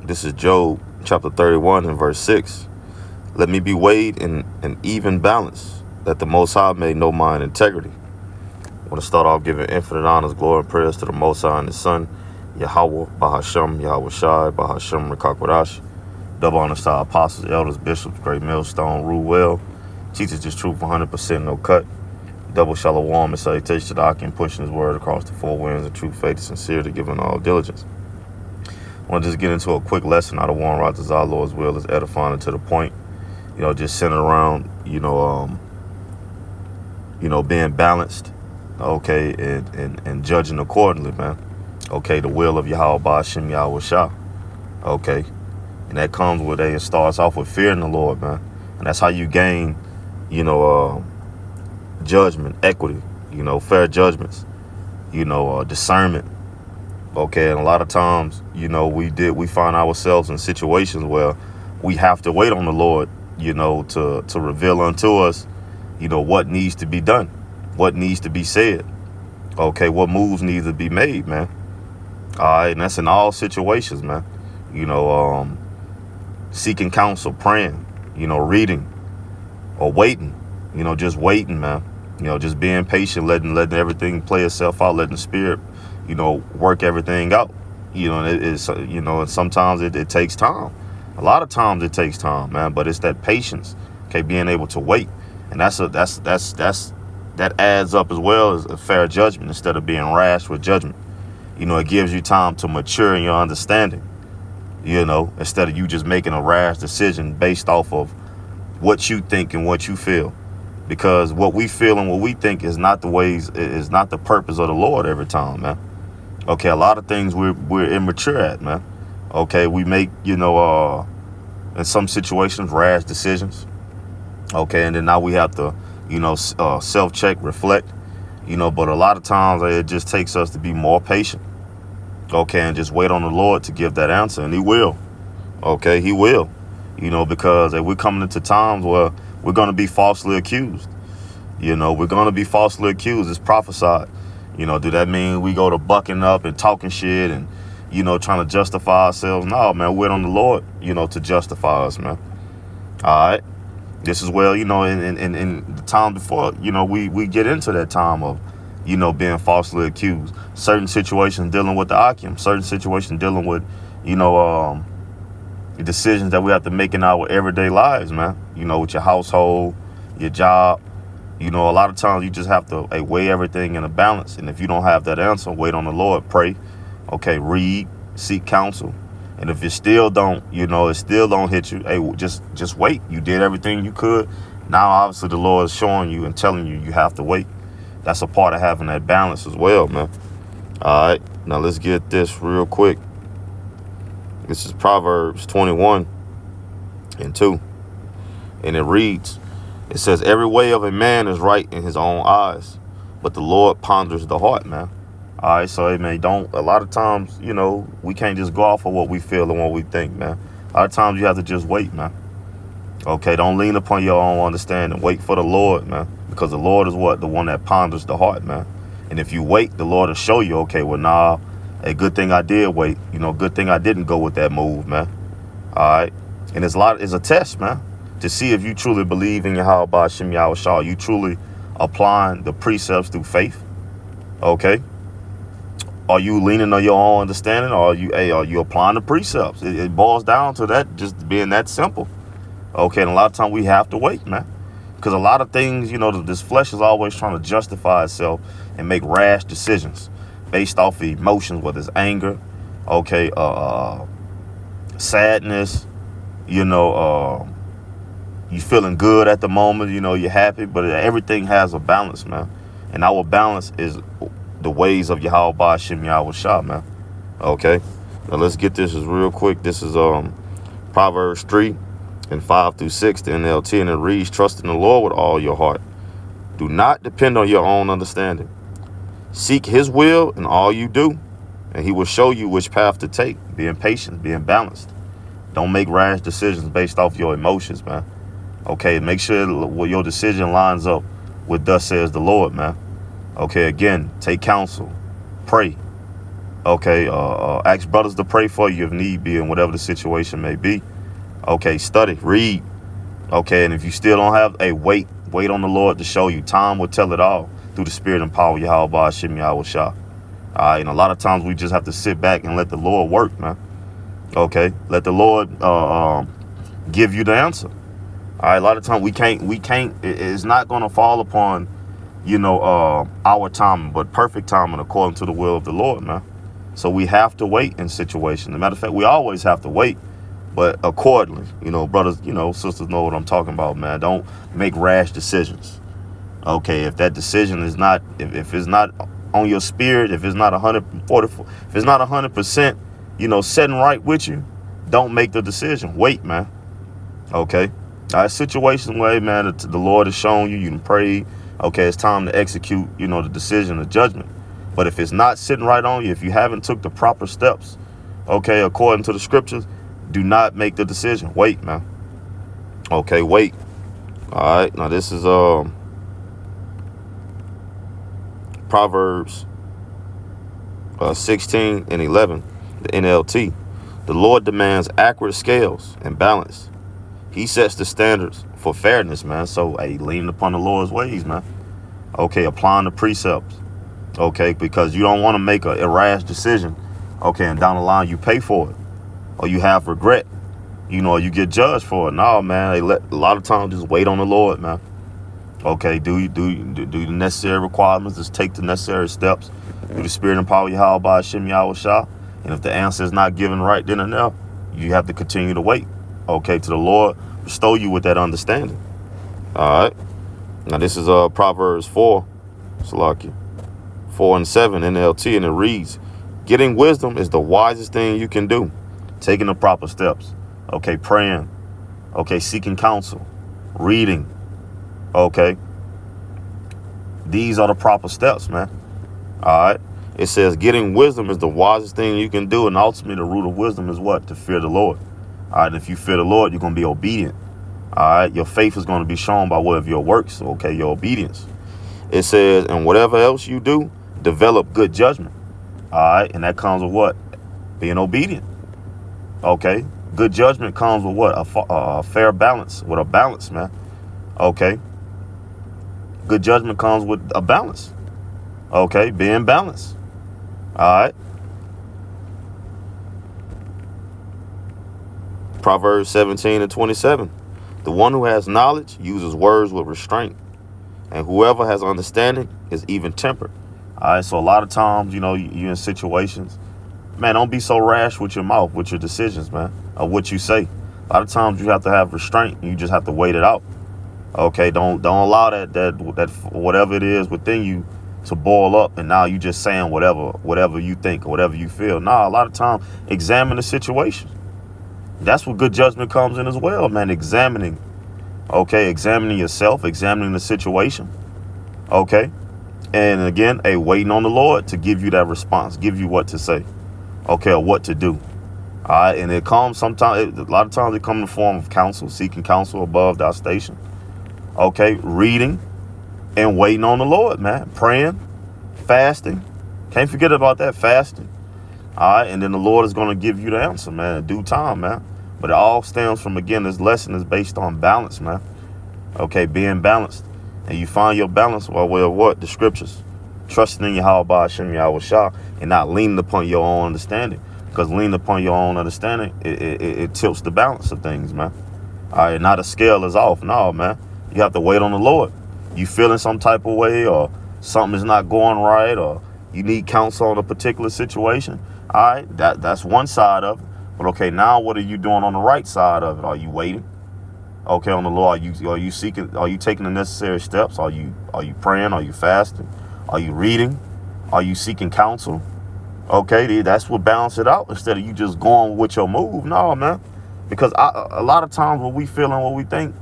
This is Job chapter 31 and verse 6. Let me be weighed in an even balance, that the Most High may know mine integrity. I want to start off giving infinite honors, glory, and prayers to the Most High and His Son, Yahweh, Bahasham, Yahweh Shai, Bahasham, Rekakwadash. Double honors to our apostles, elders, bishops, great millstone, rule well. Teaches this truth 100%, no cut. Double shalom and salutation to the Akim, pushing his word across the four winds in true faith and sincerity, giving all diligence. I want to just get into a quick lesson out of Warren Rogers, our Lord's will is edifying and to the point. Just centered around, being balanced, okay, and judging accordingly, man. Okay, the will of Yahweh Ba'ashem Yahweh Shah. Okay. And that comes with it starts off with fearing the Lord, man. And that's how you gain, judgment, equity, fair judgments, discernment. Okay, and a lot of times, we find ourselves in situations where we have to wait on the Lord, to reveal unto us, what needs to be done, what needs to be said. Okay, what moves need to be made, man. All right, and that's in all situations, man. Seeking counsel, praying, reading, or waiting, just waiting, man. Just being patient, letting everything play itself out, letting the Spirit, work everything out. And sometimes it takes time. A lot of times it takes time, man. But it's that patience, okay, being able to wait, and that adds up as well as a fair judgment instead of being rash with judgment. It gives you time to mature in your understanding. Instead of you just making a rash decision based off of what you think and what you feel. Because what we feel and what we think is not the purpose of the Lord every time, man. Okay, a lot of things we're immature at, man. Okay, we make, in some situations, rash decisions. Okay, and then now we have to, self-check, reflect, but a lot of times it just takes us to be more patient. Okay, and just wait on the Lord to give that answer, and He will. Okay, He will. Because if we're coming into times where we're going to be falsely accused, we're going to be falsely accused. It's prophesied. Do that mean we go to bucking up and talking shit and, trying to justify ourselves? No, man, wait on the Lord, to justify us, man. All right. This is where, in the time before, we get into that time of, being falsely accused. Certain situations dealing with the Akim, certain situations dealing with, the decisions that we have to make in our everyday lives, man. With your household, your job. A lot of times you just have to weigh everything in a balance. And if you don't have that answer, wait on the Lord, pray. Okay, read, seek counsel. And if it still don't, it still don't hit you, just wait. You did everything you could. Now, obviously, the Lord is showing you and telling you have to wait. That's a part of having that balance as well, man. All right, now let's get this real quick. This is Proverbs 21 and 2. And it reads, it says, every way of a man is right in his own eyes, but the Lord ponders the heart, man. All right, so a lot of times, we can't just go off of what we feel and what we think, man. A lot of times you have to just wait, man. Okay, don't lean upon your own understanding. Wait for the Lord, man. Because the Lord is the one that ponders the heart, man. And if you wait, the Lord will show you, okay, well, nah, a good thing I did wait. Good thing I didn't go with that move, man. All right. And it's a test, man, to see if you truly believe in Yahweh Ba'ashem Yahweh Shah. You truly applying the precepts through faith. Okay. Are you leaning on your own understanding, or are you applying the precepts? It boils down to that, just being that simple. Okay. And a lot of times we have to wait, man. Because a lot of things, this flesh is always trying to justify itself and make rash decisions based off of emotions, whether it's anger, okay, sadness, you feeling good at the moment, you're happy, but everything has a balance, man. And our balance is the ways of Yahweh Ba'ashem Yahweh Shah, man. Okay, now let's get this real quick. This is Proverbs 3 and 5 through 6, the NLT, and it reads, trust in the Lord with all your heart. Do not depend on your own understanding. Seek His will in all you do, and He will show you which path to take. Being patient, being balanced. Don't make rash decisions based off your emotions, man. Okay, make sure your decision lines up with thus says the Lord, man. Okay, again, take counsel, pray. Okay, ask brothers to pray for you if need be, and whatever the situation may be. Okay, study, read. Okay, and if you still don't have, wait on the Lord to show you. Time will tell it all through the Spirit and power of Yahweh Hashem Yahweh Shah. All right, and a lot of times we just have to sit back and let the Lord work, man. Okay, let the Lord give you the answer. All right, a lot of times we can't. It's not going to fall upon, our timing, but perfect timing according to the will of the Lord, man. So we have to wait in situations. As a matter of fact, we always have to wait, but accordingly, brothers, sisters know what I'm talking about, man. Don't make rash decisions. Okay, if that decision is not, if it's not on your spirit, if it's not 140, if it's not 100%, setting right with you, don't make the decision. Wait, man. Okay. All right, situation where, man, the Lord has shown you, you can pray. Okay, it's time to execute, the decision, the judgment. But if it's not sitting right on you, if you haven't took the proper steps, okay, according to the scriptures, do not make the decision. Wait, man. Okay, wait. All right, now this is Proverbs 16 and 11, the NLT. The Lord demands accurate scales and balance. He sets the standards for fairness, man. So, leaning upon the Lord's ways, man. Okay, applying the precepts. Okay, because you don't want to make a rash decision. Okay, and down the line you pay for it, or you have regret. Or you get judged for it. No, man. A lot of times just wait on the Lord, man. Okay, do the necessary requirements. Just take the necessary steps through the Spirit and power of Yahweh Hashem Yahweh Shah. And if the answer is not given right then and there, you have to continue to wait. Okay, to the Lord bestow you with that understanding. All right. Now this is Proverbs 4, Salaki, 4 and 7 NLT, and it reads, getting wisdom is the wisest thing you can do. Taking the proper steps. Okay, praying. Okay, seeking counsel. Reading. Okay. These are the proper steps, man. All right. It says getting wisdom is the wisest thing you can do. And ultimately the root of wisdom is what? To fear the Lord. All right. If you fear the Lord, you're going to be obedient. All right. Your faith is going to be shown by way of your works. Okay. Your obedience. It says, and whatever else you do, develop good judgment. All right. And that comes with what? Being obedient. Okay. Good judgment comes with what? A fair balance. With a balance, man. Okay. Good judgment comes with a balance. Okay. Being balanced. All right. Proverbs 17 and 27. The one who has knowledge uses words with restraint, and whoever has understanding is even tempered. All right. So a lot of times, you're in situations, man, don't be so rash with your mouth, with your decisions, man, or what you say. A lot of times you have to have restraint. You just have to wait it out. Okay. Don't allow that whatever it is within you to boil up, and now you just saying whatever you think or whatever you feel. Nah, a lot of time, examine the situation. That's what good judgment comes in as well, man. Examining yourself, examining the situation. Okay. And again, waiting on the Lord to give you that response, give you what to say. Okay, or what to do. All right. And it comes sometimes, a lot of times it comes in the form of counsel, seeking counsel above thy station. Okay, reading and waiting on the Lord, man. Praying, fasting. Can't forget about that, fasting. All right, and then the Lord is going to give you the answer, man, in due time, man. But it all stems from, again, this lesson is based on balance, man. Okay, being balanced. And you find your balance by way of what? The scriptures. Trusting in Yahweh Hashem Yahweh Shah and not leaning upon your own understanding. Because leaning upon your own understanding, it tilts the balance of things, man. All right, not a scale is off. No, man. You have to wait on the Lord. You feeling some type of way, or something is not going right, or you need counsel on a particular situation. All right, that's one side of it. But okay, now what are you doing on the right side of it? Are you waiting? Okay, on the Lord, are you seeking? Are you taking the necessary steps? Are you praying? Are you fasting? Are you reading? Are you seeking counsel? Okay, that's what balance it out instead of you just going with your move. No, man, because a lot of times what we feel and what we think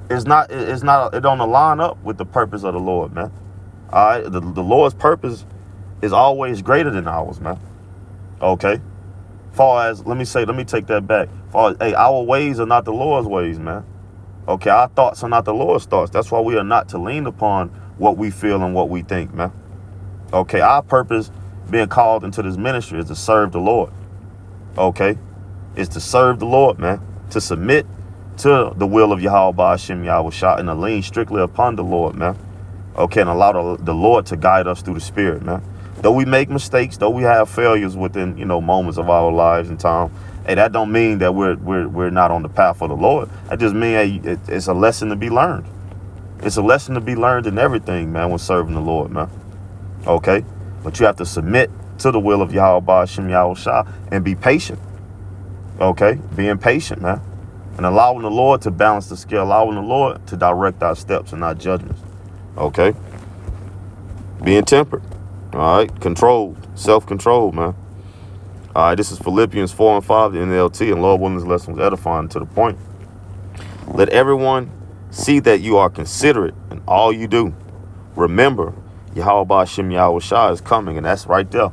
it don't align up with the purpose of the Lord, man. All right, the Lord's purpose is always greater than ours, man. Okay. Let me take that back. Our ways are not the Lord's ways, man. Okay, our thoughts are not the Lord's thoughts. That's why we are not to lean upon what we feel and what we think, man. Okay, our purpose being called into this ministry is to serve the Lord. Okay? It's to serve the Lord, man. To submit to the will of Yahweh Hashem Yahushua and to lean strictly upon the Lord, man. Okay, and allow the Lord to guide us through the Spirit, man. Though we make mistakes, though we have failures within, moments of our lives and time, hey, that don't mean that we're not on the path of the Lord. That just means it's a lesson to be learned. It's a lesson to be learned in everything, man, when serving the Lord, man. Okay? But you have to submit to the will of Yahweh Hashem Yahushua and be patient. Okay? Being patient, man. And allowing the Lord to balance the scale, allowing the Lord to direct our steps and our judgments. Okay? Being tempered. All right? Controlled. Self-controlled, man. All right, this is Philippians 4 and 5, the NLT, and Lord willing, this lesson was edifying to the point. Let everyone see that you are considerate in all you do. Remember, Yahweh Hashem Yahushua is coming, and that's right there.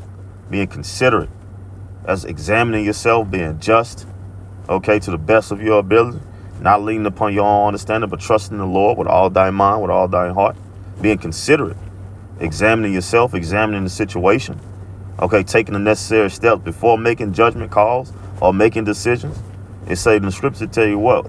Being considerate. That's examining yourself, being just, okay, to the best of your ability. Not leaning upon your own understanding, but trusting the Lord with all thy mind, with all thy heart. Being considerate. Examining yourself, examining the situation. Okay, taking the necessary steps before making judgment calls or making decisions. It say in the scripture, tell you what,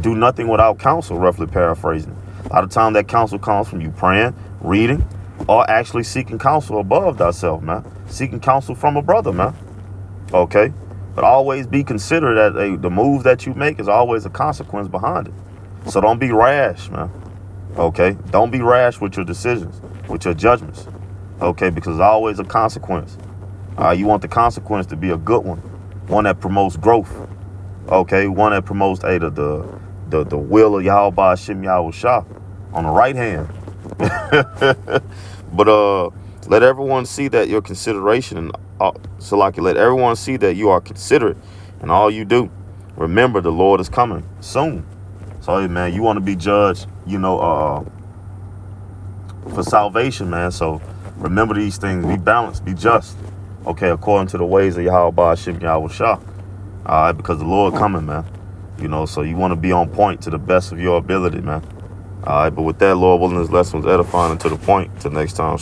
do nothing without counsel, roughly paraphrasing. A lot of time that counsel comes from you praying, reading, or actually seeking counsel above thyself, man. Seeking counsel from a brother, man. Okay, but always be considerate that the move that you make is always a consequence behind it. So don't be rash, man. Okay, don't be rash with your decisions, with your judgments. Okay, because there's always a consequence. You want the consequence to be a good one that promotes growth. Okay, one that promotes the will of Yahweh Hashem Yahushua on the right hand. But let everyone see that your consideration let everyone see that you are considerate in all you do. Remember, the Lord is coming soon. So, hey, man, you want to be judged, for salvation, man. So remember these things. Be balanced. Be just. Okay, according to the ways of Yahweh Hashem Yahushua. All right, because the Lord coming, man. So you want to be on point to the best of your ability, man. All right, but with that, Lord willing, this lesson was edifying and to the point. Till next time.